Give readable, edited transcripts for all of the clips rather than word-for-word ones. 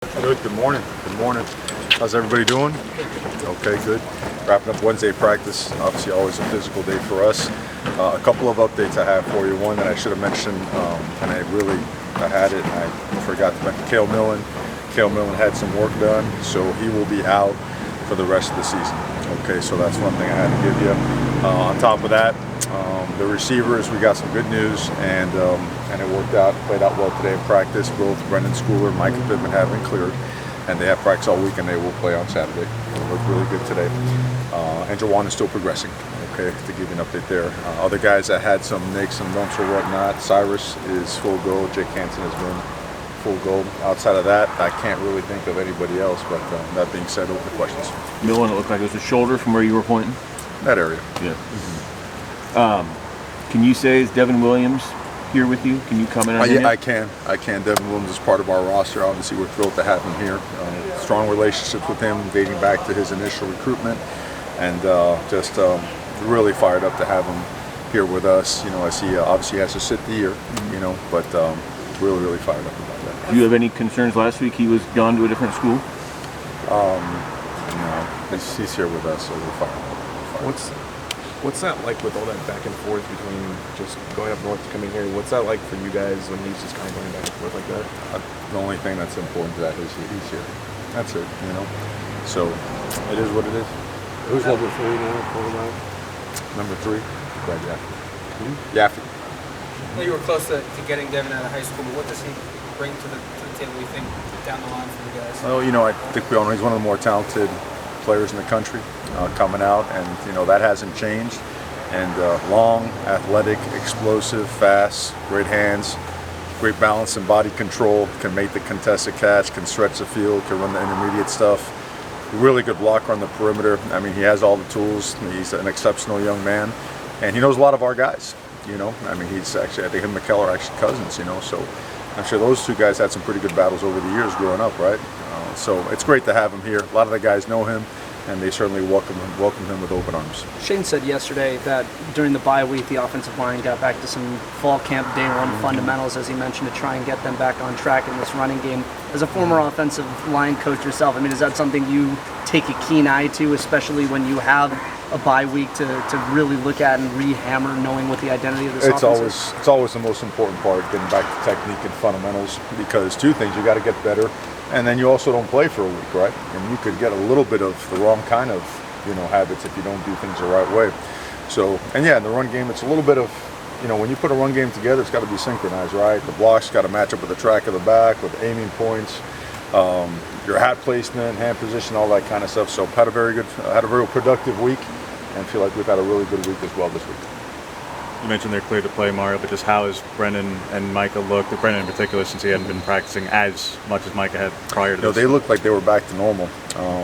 Good morning. Good morning. How's everybody doing? Okay, good. Wrapping up Wednesday practice. Obviously, always a physical day for us. A couple of updates I have for you. One that I should have mentioned, and I had it, and I forgot to mention Cale Millen. Cale Millen had some work done, so he will be out for the rest of the season. Okay, so that's one thing I had to give you. On top of that, the receivers, we got some good news, and it played out well today in practice. Both Brendan Schooler and Micah Pittman have been cleared, and they have practice all week, and they will play on Saturday. It looked really good today. And Jawan is still progressing. Okay, to give you an update there. Other guys that had some nicks and bumps or whatnot, Cyrus is full go. Jake Hansen has been full go. Outside of that, I can't really think of anybody else, but that being said, open questions. Millen, it looked like it was a shoulder from where you were pointing? That area. Yeah. Can you say, is Devon Williams here with you? Can you comment on him? I can. Devon Williams is part of our roster. Obviously, we're thrilled to have him here. Strong relationships with him dating back to his initial recruitment, and just really fired up to have him here with us. You know, as he obviously has to sit the year, but really fired up about that. Do you have any concerns? Last week he was gone to a different school? No, he's here with us, so we're fine. What's that like with all that back and forth between just going up north to coming here? What's that like for you guys when he's just kind of going back and forth like that? The only thing that's important to that is he's here. That's it, So it is what it is. Who's number 3 now? Quarterback? Number 3, Greg Yaffe. Yaffe. Well, you were close to getting Devon out of high school, but what does he bring to the table, you think, down the line for you guys? Well, I think we all know he's one of the more talented players in the country coming out, and that hasn't changed. And long, athletic, explosive, fast, great hands, great balance and body control, can make the contested catch, can stretch the field, can run the intermediate stuff. Really good blocker on the perimeter. I mean, he has all the tools. He's an exceptional young man, and he knows a lot of our guys. He's actually, I think him and McKell are actually cousins, so I'm sure those two guys had some pretty good battles over the years growing up, right? So it's great to have him here. A lot of the guys know him, and they certainly welcome him with open arms. Shane said yesterday that during the bye week, the offensive line got back to some fall camp day one fundamentals, as he mentioned, to try and get them back on track in this running game. As a former offensive line coach yourself, is that something you take a keen eye to, especially when you have a bye week to really look at and re-hammer, knowing what the identity of this offense is? It's always the most important part, getting back to technique and fundamentals, because two things: you got to get better, and then you also don't play for a week, right? And you could get a little bit of the wrong kind of habits if you don't do things the right way. So, and yeah, in the run game, it's a little bit of, when you put a run game together, it's got to be synchronized, right? The blocks got to match up with the track of the back, with aiming points, your hat placement, hand position, all that kind of stuff. So had a very productive week, and feel like we've had a really good week as well this week. You mentioned they're clear to play, Mario, but just how has Brendan and Micah looked? Brendan in particular, since he hadn't been practicing as much as Micah had prior to this. They looked like they were back to normal.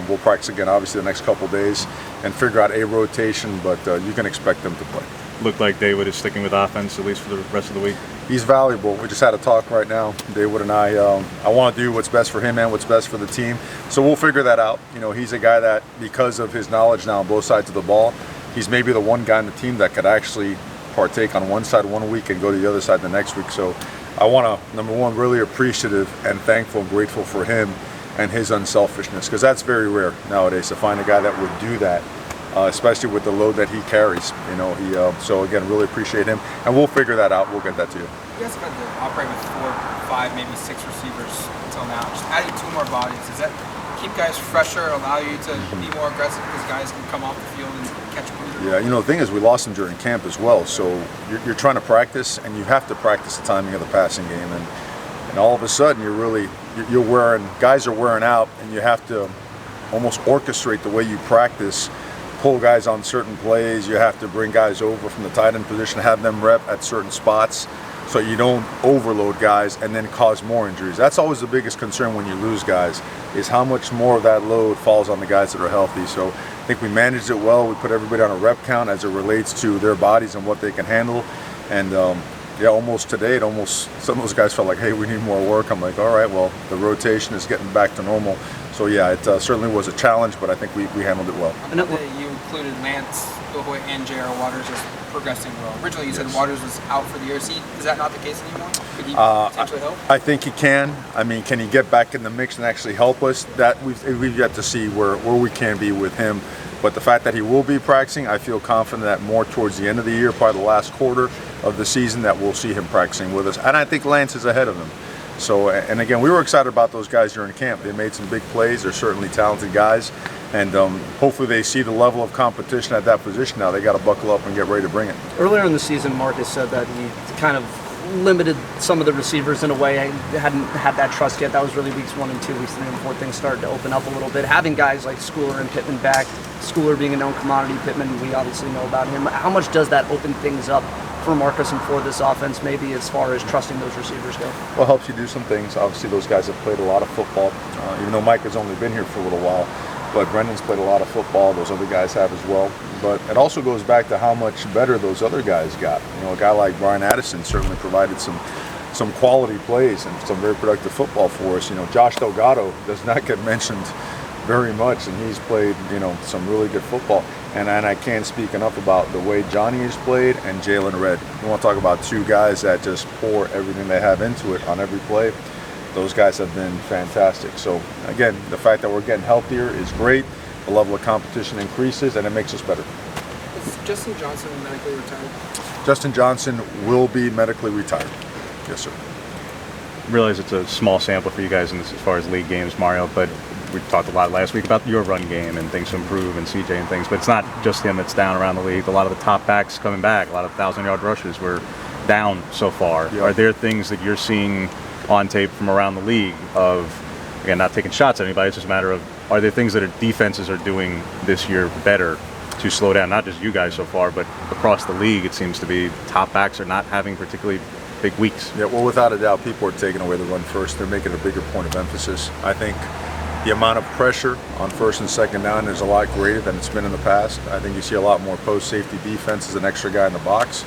We'll practice again, obviously, the next couple days and figure out a rotation, but you can expect them to play. Looked like David is sticking with offense, at least for the rest of the week. He's valuable. We just had a talk right now, David and I. I want to do what's best for him and what's best for the team. So we'll figure that out. He's a guy that, because of his knowledge now on both sides of the ball, he's maybe the one guy on the team that could actually partake on one side one week and go to the other side the next week. So I want to, number one, really appreciative and thankful and grateful for him and his unselfishness, because that's very rare nowadays to find a guy that would do that, especially with the load that he carries. So again, really appreciate him, and we'll figure that out. We'll get that to you. You guys have had to operate with 4, 5, maybe 6 receivers until now. Just adding 2 more bodies, does that keep guys fresher, allow you to be more aggressive because guys can come off the field and catch them? Yeah, the thing is, we lost him during camp as well, so you're trying to practice, and you have to practice the timing of the passing game, and all of a sudden guys are wearing out, and you have to almost orchestrate the way you practice, pull guys on certain plays. You have to bring guys over from the tight end position, have them rep at certain spots, so you don't overload guys and then cause more injuries. That's always the biggest concern when you lose guys, is how much more of that load falls on the guys that are healthy. So I think we managed it well. We put everybody on a rep count as it relates to their bodies and what they can handle. And almost today, some of those guys felt like, hey, we need more work. I'm like, all right, well, the rotation is getting back to normal. So yeah, it certainly was a challenge, but I think we handled it well. I know that you included Lance Michael Hoyt and J.R. Waters is progressing well. Originally, you said Waters was out for the year. Is that not the case anymore? Could he potentially help? I think he can. I mean, can he get back in the mix and actually help us? That we've yet to see where we can be with him. But the fact that he will be practicing, I feel confident that more towards the end of the year, probably the last quarter of the season, that we'll see him practicing with us. And I think Lance is ahead of him. So, and again, we were excited about those guys during camp. They made some big plays. They're certainly talented guys. And hopefully they see the level of competition at that position now. They got to buckle up and get ready to bring it. Earlier in the season, Marcus said that he kind of limited some of the receivers in a way. I hadn't had that trust yet. That was really weeks 1 and 2, weeks 3 and 4. Things started to open up a little bit. Having guys like Schooler and Pittman back, Schooler being a known commodity, Pittman, we obviously know about him. How much does that open things up for Marcus and for this offense, maybe as far as trusting those receivers go? Well, it helps you do some things. Obviously, those guys have played a lot of football, even though Mike has only been here for a little while. But Brendan's played a lot of football. Those other guys have as well. But it also goes back to how much better those other guys got. You know, a guy like Brian Addison certainly provided some quality plays and some very productive football for us. You know, Josh Delgado does not get mentioned very much, and he's played, you know, some really good football. And I can't speak enough about the way Johnny has played and Jalen Redd. You want to talk about two guys that just pour everything they have into it on every play. Those guys have been fantastic. So again, the fact that we're getting healthier is great. The level of competition increases, and it makes us better. Is Justin Johnson medically retired? Justin Johnson will be medically retired. Yes, sir. Realize it's a small sample for you guys in this, as far as league games, Mario, but we talked a lot last week about your run game and things to improve and CJ and things, but it's not just him that's down around the league. A lot of the top backs coming back, a lot of 1,000-yard rushers were down so far. Yeah. Are there things that you're seeing on tape from around the league of, again, not taking shots at anybody, it's just a matter of, are there things that our defenses are doing this year better to slow down, not just you guys so far, but across the league? It seems to be top backs are not having particularly big weeks. Yeah, well, without a doubt, people are taking away the run first. They're making a bigger point of emphasis. I think the amount of pressure on first and second down is a lot greater than it's been in the past. I think you see a lot more post-safety defense as an extra guy in the box,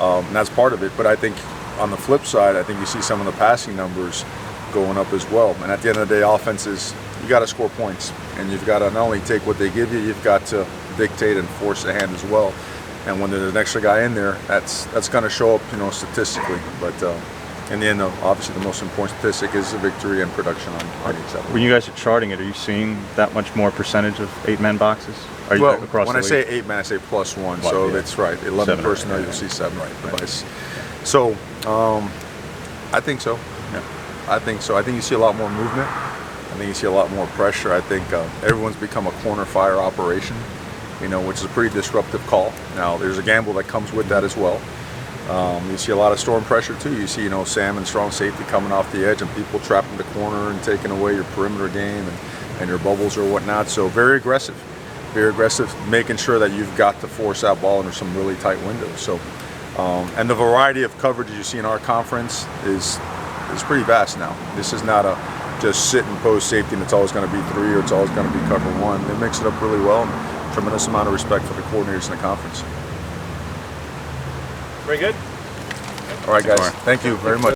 and that's part of it. But I think on the flip side, I think you see some of the passing numbers going up as well. And at the end of the day, offenses, you got to score points, and you've got to not only take what they give you, you've got to dictate and force a hand as well. And when there's an extra guy in there, that's going to show up, you know, statistically. But in the end, though, obviously the most important statistic is the victory and production on each other. When you guys are charting it, are you seeing that much more percentage of 8-man boxes? Are you Well, across when the I say league? 8-man, I say +1. Well, So yeah. that's right. 11 7, personnel, right, you'll see 7. Right. Device. So I think so. Yeah. I think so. I think you see a lot more movement. I think you see a lot more pressure. I think everyone's become a corner fire operation, you know, which is a pretty disruptive call. Now, there's a gamble that comes with that as well. You see a lot of storm pressure too. You see, you know, Sam and strong safety coming off the edge and people trapping the corner and taking away your perimeter game and your bubbles or whatnot. So very aggressive, making sure that you've got to force that ball into some really tight windows. So, and the variety of coverages you see in our conference is pretty vast now. This is not a just sit and post safety and it's always going to be 3 or it's always going to be cover 1. They mix it up really well. And tremendous amount of respect for the coordinators in the conference. Very good. All right, guys. Thank you very much.